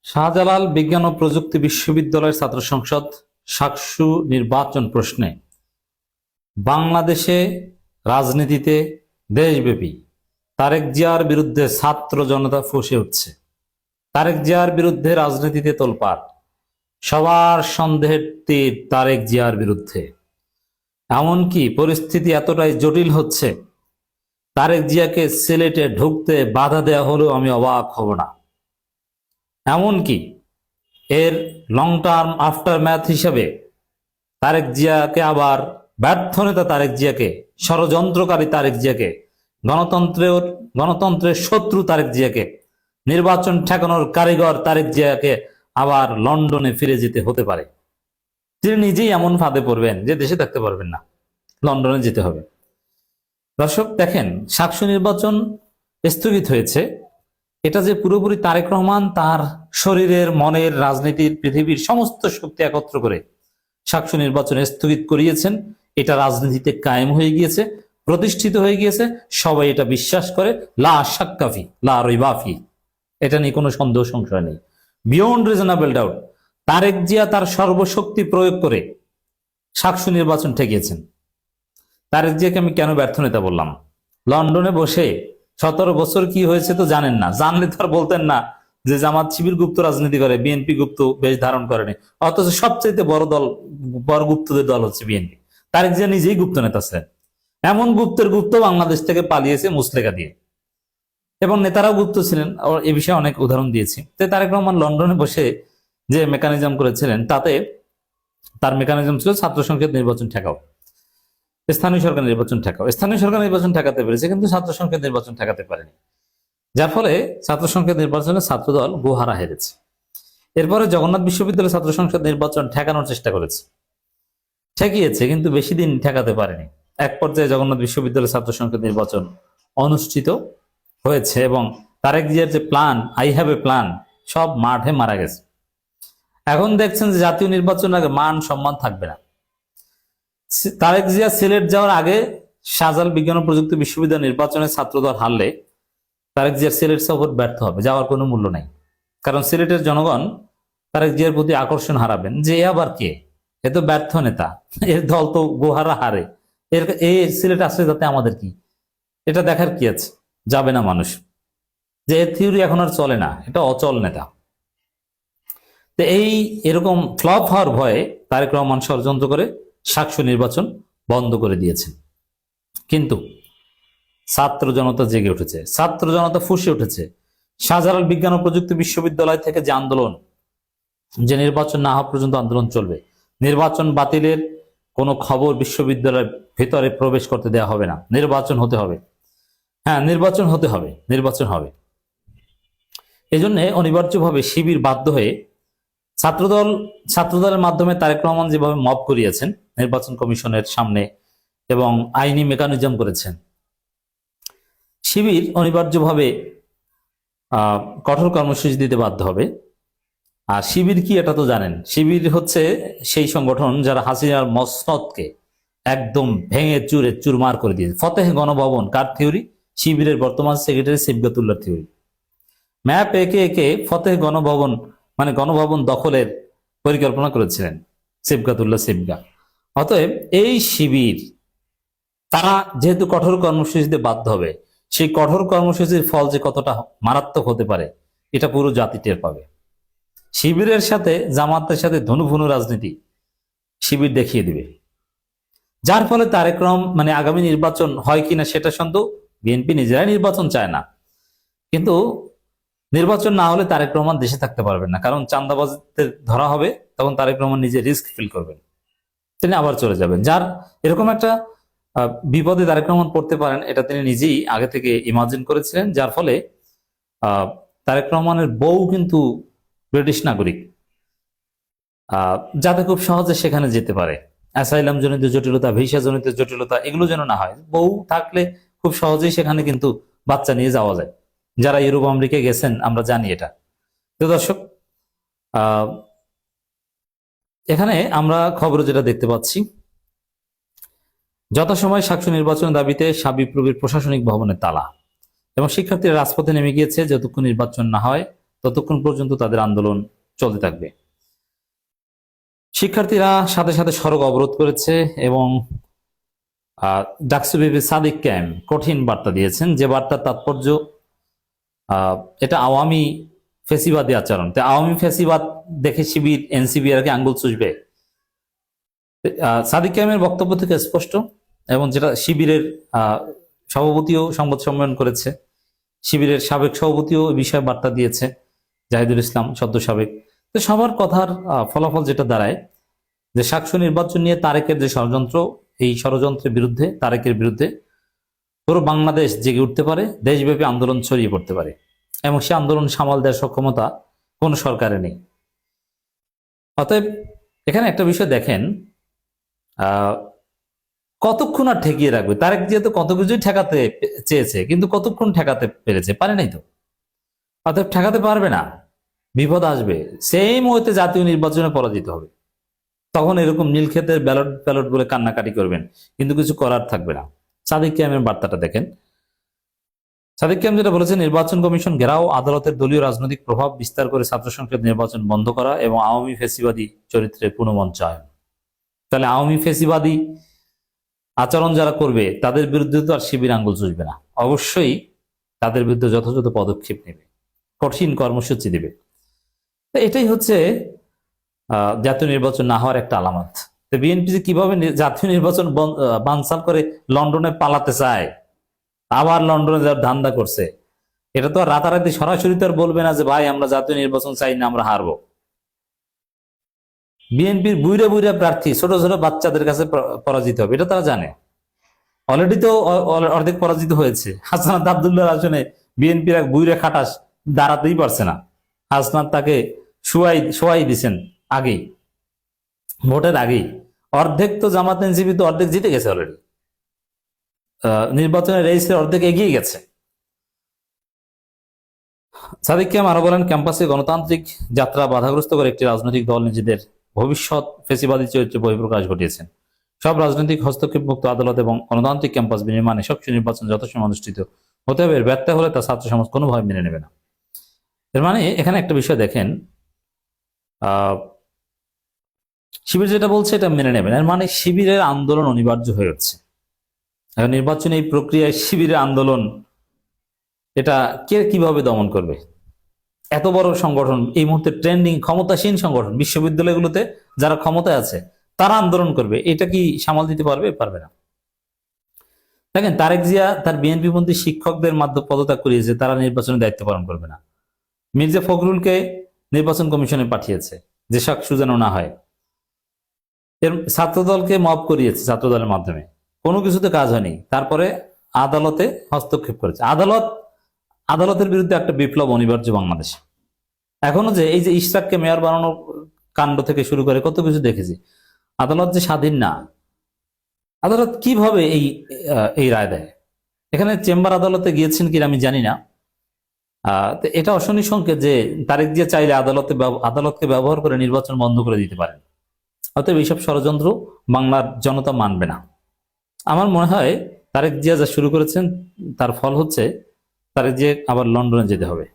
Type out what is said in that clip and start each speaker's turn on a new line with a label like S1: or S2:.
S1: শাহজালাল বিজ্ঞান ও প্রযুক্তি বিশ্ববিদ্যালয়ের ছাত্র সংসদ সাকসু নির্বাচন প্রশ্নে বাংলাদেশে রাজনীতিতে দেশব্যাপী তারেক জিয়ার বিরুদ্ধে ছাত্র জনতা ফুঁসে উঠছে। তারেক জিয়ার বিরুদ্ধে রাজনীতিতে তোলপাড়, সবার সন্দেহের তীর তারেক জিয়ার বিরুদ্ধে। এমনকি পরিস্থিতি এতটাই জটিল হচ্ছে, তারেক জিয়াকে সিলেটে ঢুকতে বাধা দেওয়া হলেও আমি অবাক হব না। এমনকি এর লং টার্ম আফটার ম্যাথ হিসেবে তারেক জিয়াকে আবার ব্যর্থ নেতা তারেক জিয়াকে, ষড়যন্ত্রকারী তারেক জিয়াকে, গণতন্ত্রের শত্রু তারেক জিয়াকে, নির্বাচন ঠেকানোর কারিগর তারেক জিয়াকে আবার লন্ডনে ফিরে যেতে হতে পারে। তিনি নিজেই এমন ফাঁদে পড়বেন যে দেশে থাকতে পারবেন না, লন্ডনে যেতে হবে। দর্শক দেখেন, সাকসু নির্বাচন স্থগিত হয়েছে, এটা যে পুরোপুরি তারেক রহমান তার শরীরের, মনের, রাজনীতির, পৃথিবীর সমস্ত শক্তি একত্র করে সাকসু নির্বাচন স্থগিত করিয়েছেন, এটা রাজনীতিতে কায়েম হয়ে গিয়েছে, প্রতিষ্ঠিত হয়ে গিয়েছে। সবাই এটা বিশ্বাস করে, লা শাক্কাফি লা রাইবাফি, এটা নিয়ে কোনো সন্দেহ সংশয় নেই। Beyond reasonable doubt Tarique Zia তার সর্বশক্তি প্রয়োগ করে সাকসু নির্বাচন ঠেকিয়েছেন। তারেক জিয়াকে আমি কেন ব্যর্থ নেতা বললাম? লন্ডনে বসে 17 বছর কি হয়েছে তো জানেন না, জানলে তো আর বলতেন না যে জামাত শিবির গুপ্ত রাজনীতি করে, বিএনপি গুপ্ত বেশ ধারণ করেনি। অথচ সবচেয়ে বড় গুপ্তদের দল হচ্ছে বিএনপি। তারেক জিয়া নিজেই গুপ্ত নেতা ছিলেন। এমন গুপ্তের গুপ্ত বাংলাদেশ থেকে পালিয়েছে মুসলেখা দিয়ে, এবং নেতারাও গুপ্ত ছিলেন। এ বিষয়ে অনেক উদাহরণ দিয়েছি। তো তারেক রহমান লন্ডনে বসে যে মেকানিজম করেছিলেন, তাতে তার মেকানিজম ছিল ছাত্র সংসদ নির্বাচন ঠেকাও, স্থানীয় সরকার নির্বাচন ঠেকাও। স্থানীয় সরকার নির্বাচন ঠেকাতে পেরেছে, কিন্তু ছাত্র সংসদ নির্বাচন ঠেকাতে পারেনি, যার ফলে ছাত্র সংসদ নির্বাচনে ছাত্রদল গোহারা হেরেছে। এরপরে জগন্নাথ বিশ্ববিদ্যালয় ছাত্র সংসদ নির্বাচন ঠেকানোর চেষ্টা করেছে, ঠেকিয়েছে, কিন্তু বেশি দিন ঠেকাতে পারেনি। এক পর্যায়ে জগন্নাথ বিশ্ববিদ্যালয় ছাত্র সংসদ নির্বাচন অনুষ্ঠিত হয়েছে, এবং তারেক জিয়ার যে plan, I have a plan, সব মাঠে মারা গেছে। এখন দেখছেন যে জাতীয় নির্বাচন আগে মান সম্মান থাকবে না। তারেক জিয়া সিলেট যাওয়ার আগে শাহজালাল বিজ্ঞান ও প্রযুক্তি বিশ্ববিদ্যালয় নির্বাচনে ছাত্রদল হারলে তারেক জিয়ার সিলেট সফর ব্যর্থ হবে, যাওয়ার কোনো মূল্য নাই। কারণ সিলেটের জনগণ তারেক জিয়ার প্রতি আকর্ষণ হারাবেন, যে এ আবার কে, এ তো ব্যর্থ নেতা, এর দল তো গোহারা হারে, এই সিলেট আসলে যাতে আমাদের কি, এটা দেখার কি আছে? যাবে না মানুষ, যে থিওরি এখন আর চলে না, এটা অচল নেতা। তো এরকম ফ্লপ হওয়ার ভয়ে তারেক রহমান ষড়যন্ত্র করে সাকসু নির্বাচন বন্ধ করে দিয়েছেন। কিন্তু ছাত্র জনতা জেগে উঠেছে, ছাত্র জনতা ফুঁসে উঠেছে। শাহজালাল বিজ্ঞান ও প্রযুক্তি বিশ্ববিদ্যালয় থেকে যে আন্দোলন, যে নির্বাচন না হওয়া পর্যন্ত আন্দোলন চলবে, নির্বাচন বাতিলের কোনো খবর বিশ্ববিদ্যালয়ের ভেতরে প্রবেশ করতে দেওয়া হবে না, নির্বাচন হতে হবে। হ্যাঁ, নির্বাচন হতে হবে, নির্বাচন হবে। এই জন্য অনিবার্যভাবে শিবির বাধ্য হয়ে ছাত্রদলের মাধ্যমে তারেক রহমান যেভাবে মব করিয়েছেন নির্বাচন কমিশনের সামনে এবং আইনি মেকানিজম করেছেন, শিবির অনিবার্যভাবে কঠোর কর্মসূচি দিতে বাধ্য হবে। আর শিবির কি এটা তো জানেন, শিবির হচ্ছে সেই সংগঠন যারা হাসিনার মসনদকে একদম ভেঙে চুরে চুরমার করে দিয়েছে। ফতেহ গণভবন কার থিওরি? শিবিরের বর্তমান সেক্রেটারি সিবগাতুল্লাহর থিওরি। ম্যাপ একে একে ফতেহ গণভবন, মানে গণভবন দখলের পরিকল্পনা করেছিলেন সিবগাতুল্লাহ সিবগা। অতএব এই শিবির, তারা যেহেতু কঠোর কর্মসূচিতে বাধ্য হবে, সেই কঠোর কর্মসূচির ফল যে কতটা মারাত্মক হতে পারে এটা পুরো জাতি টের পাবে। শিবিরের সাথে জামাতের সাথে ধনুভুনু রাজনীতি শিবির দেখিয়ে দিবে, যার ফলে তারেক রহমান, মানে আগামী নির্বাচন হয় কিনা সেটা সন্দেহ। বিএনপি নিজেরাই নির্বাচন চায় না, কিন্তু নির্বাচন না হলে তারেক রহমান দেশে থাকতে পারবেন না, কারণ চাঁদাবাজদের ধরা হবে, তখন তারেক রহমান নিজে রিস্ক ফিল করবেন, তিনি আবার চলে যাবেন। যার এরকম একটা বিপদে তারেক রহমান পড়তে পারেন, এটা তিনি নিজেই আগে থেকে ইমাজিন করেছিলেন। যার ফলে তারেক রহমানের বউ কিন্তু ব্রিটিশ নাগরিক, যাতে খুব সহজে সেখানে যেতে পারে। অ্যাসাইলাম জনিত জটিলতা, ভিসা জনিত জটিলতা, এগুলো যেন না হয়। বউ থাকলে খুব সহজেই সেখানে কিন্তু বাচ্চা নিয়ে যাওয়া যায়। যারা ইউরোপ আমেরিকা গেছেন আমরা জানি এটা। তো দর্শক, এখানে আমরা খবরে যেটা দেখতে পাচ্ছি, যথাসময়ে সাকসু নির্বাচনের দাবিতে শাবিপ্রবির প্রশাসনিক ভবনে তালা, এবং শিক্ষার্থীরা রাজপথে নেমে গিয়েছে যতক্ষণ নির্বাচন না হয় ততক্ষণ পর্যন্ত তাদের আন্দোলন চলতে থাকবে। শিক্ষার্থীরা সাথে সাথে সড়ক অবরোধ করেছে এবং ডাকসু বিপি সাদিক ক্যাম কঠিন বার্তা দিয়েছেন, যে বার্তার তাৎপর্য এটা আওয়ামী ফেসিবাদী আচরণ। আওয়ামী ফেসিবাদ দেখে শিবির এনসিপি আর কি আঙ্গুল চুষবে। সাদিক ক্যামের বক্তব্য থেকে স্পষ্ট, এবং যেটা শিবিরের সভাপতিও সংবাদ সম্মেলন করেছে, শিবিরের সাবেক সভাপতিও এই বিষয়ে বার্তা দিয়েছে, জাহিদুল ইসলাম সদ্য সাবেক। তো সবার কথার ফলাফল যেটা দাঁড়ায় যে সাকসু নির্বাচন নিয়ে তারেকের যে ষড়যন্ত্র, এই ষড়যন্ত্রের বিরুদ্ধে, তারেকের বিরুদ্ধে পুরো বাংলাদেশ জেগে উঠতে পারে, দেশব্যাপী আন্দোলন ছড়িয়ে পড়তে পারে, এবং সে আন্দোলন সামাল দেওয়ার সক্ষমতা কোন সরকারে নেই। অতএব এখানে একটা বিষয় দেখেন, কতক্ষণ আর ঠেকিয়ে রাখবে? তারেক যেহেতু কত কিছুই ঠেকাতে চেয়েছে, কিন্তু কতক্ষণ ঠেকাতে পেরেছে? পারে নাই তো। অতএব ঠেকাতে পারবে না, বিপদ আসবে। সেম ওয়েতে জাতীয় নির্বাচনে পরাজিত হবে, তখন এরকম নীলক্ষেতের ব্যালট ব্যালট বলে কান্নাকাটি করবেন, কিন্তু কিছু করার থাকবে না। সাদিক ক্যামের বার্তাটা দেখেন। সাদিক ক্যাম যেটা বলেছে, নির্বাচন কমিশন ঘেরাও, আদালতের দলীয় রাজনৈতিক প্রভাব বিস্তার করে ছাত্র সংসদ নির্বাচন বন্ধ করা এবং আওয়ামী ফেসিবাদী চরিত্রের পুনঃমঞ্চায়ন। তাহলে আওয়ামী ফেসিবাদী আচরণ যারা করবে তাদের বিরুদ্ধে তো আর শিবির আঙ্গুল চুষবে না, অবশ্যই তাদের বিরুদ্ধে যথাযথ পদক্ষেপ নেবে, কঠিন কর্মসূচি দেবে। এটাই হচ্ছে জাতীয় নির্বাচন না হওয়ার একটা আলামত। তো বিএনপি যে কিভাবে জাতীয় নির্বাচন বানচাল করে লন্ডনে পালাতে চায়, আবার লন্ডনে যাওয়ার ধান্দা করছে, এটা তো আর রাতারাতি সরাসরি তো আর বলবে না যে ভাই আমরা জাতীয় নির্বাচন চাই না, আমরা হারবো। বিএনপির বুইরা বুইরা প্রার্থী ছোট ছোট বাচ্চাদের কাছে পরাজিত হবে, এটা তারা জানে। অলরেডি তো অর্ধেক পরাজিত হয়েছে। হাসনাত আব্দুল্লাহর আসনে বিএনপির এক বুইরা খাটাস দাঁড়াতেই পারছে না। হাসনাত তাকে শোয়াই দিছেন আগেই, ভোটের আগেই। অর্ধেক তো জামাত এনসিপি তো অর্ধেক জিতে গেছে অলরেডি, নির্বাচনের রেসে অর্ধেক এগিয়ে গেছে। সাদিক ক্যাম আরো বলেন, ক্যাম্পাসে গণতান্ত্রিক যাত্রা বাধাগ্রস্ত করে একটি রাজনৈতিক দল নিজেদের ভবিষ্যৎ ফেসিবাদী চরিত্রে বহিঃপ্রকাশ ঘটিয়েছেন। সব রাজনৈতিক হস্তক্ষেপ মুক্ত আদালত এবং গণতান্ত্রিক ক্যাম্পাস বিনির্মাণে স্বচ্ছ নির্বাচন যথাসময় অনুষ্ঠিত হতে হবে, এর ব্যর্থ হলে তা ছাত্র সমাজ কোনোভাবে মেনে নেবে না। এর মানে এখানে একটা বিষয় দেখেন, শিবির যেটা বলছে এটা মেনে নেবেন, এর মানে শিবিরের আন্দোলন অনিবার্য হয়ে যাচ্ছে। এখন নির্বাচনী এই প্রক্রিয়ায় শিবিরের আন্দোলন, এটা কে কিভাবে দমন করবে? এত বড় সংগঠন, এই মুহূর্তে ট্রেন্ডিং ক্ষমতাসীন সংগঠন, বিশ্ববিদ্যালয়গুলোতে যারা ক্ষমতায় আছে তারা আন্দোলন করবে, এটা কি সামাল দিতে পারবে? পারবে না। দেখেন, তারেক জিয়া তার বিএনপি পন্থী শিক্ষকদের মাধ্যমে পদত্যাগ করিয়েছে, তারা নির্বাচনের দায়িত্ব পালন করবে না। মির্জা ফখরুলকে নির্বাচন কমিশনে পাঠিয়েছে যে সাকসু যেন না হয়। এর ছাত্রদলকে মব করিয়েছে ছাত্রদলের মাধ্যমে, কোনো কিছুতে কাজ হয়নি। তারপরে আদালতে হস্তক্ষেপ করেছে। আদালতের বিরুদ্ধে একটা বিপ্লব অনিবার্য বাংলাদেশে। এখনো যে এই যে ইশরাককে মেয়র বানানোর কাণ্ড থেকে শুরু করে কত কিছু দেখেছি। আদালত যে স্বাধীন না, আদালত কিভাবে এই রায় দেয়? এখানে চেম্বার আদালতে গিয়েছেন কিনা আমি জানি না। এটা অশনি সংকেত যে তারেক জিয়া চাইলে আদালতকে ব্যবহার করে নির্বাচন বন্ধ করে দিতে পারেন। অতএব এইসব ষড়যন্ত্র বাংলার জনতা মানবে না। আমার মনে হয় তারেক জিয়া যা শুরু করেছেন তার ফল হচ্ছে তারেক জিয়া আবার লন্ডনে যেতে হবে।